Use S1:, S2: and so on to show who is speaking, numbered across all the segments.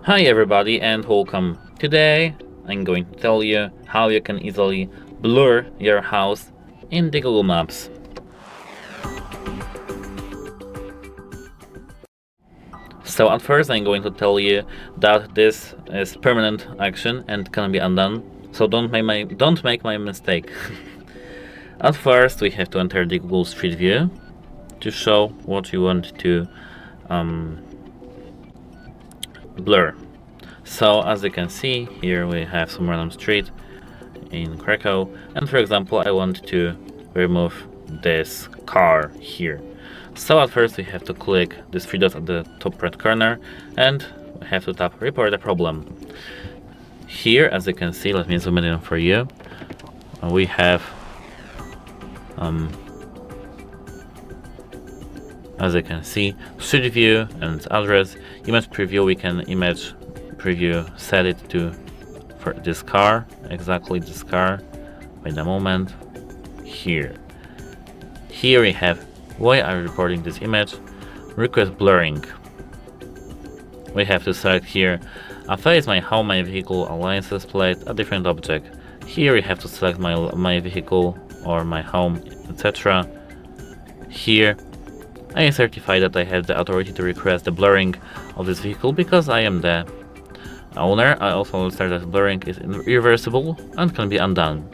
S1: Hi everybody and welcome. Today I'm going to tell you how you can easily blur your house in the Google Maps. So at first I'm going to tell you that this is permanent action and can be undone. So don't make my mistake. At first we have to enter the Google Street View to show what you want to blur. So as you can see, here we have some random street in Krakow, and for example I want to remove this car here. So at first we have to click these three dots at the top right corner and we have to tap report a problem. Here, as you can see, let me zoom it in for you, we have as you can see, Street View and address, image preview. We can image preview set it to for this car, exactly this car. Wait a moment. Here we have why I'm reporting this image. Request blurring. We have to select here a face, my home, my vehicle, a license plate, a different object. Here we have to select my vehicle or my home, etc. Here I certify that I have the authority to request the blurring of this vehicle because I am the owner. I also understand that blurring is irreversible and can be undone.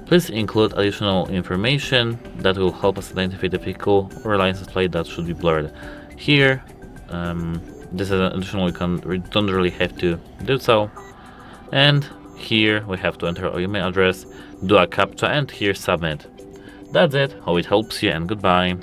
S1: Please include additional information that will help us identify the vehicle or license plate that should be blurred. Here, this is an additional, we don't really have to do so. And here we have to enter our email address, do a CAPTCHA, and here submit. That's it. Hope it helps you, and goodbye.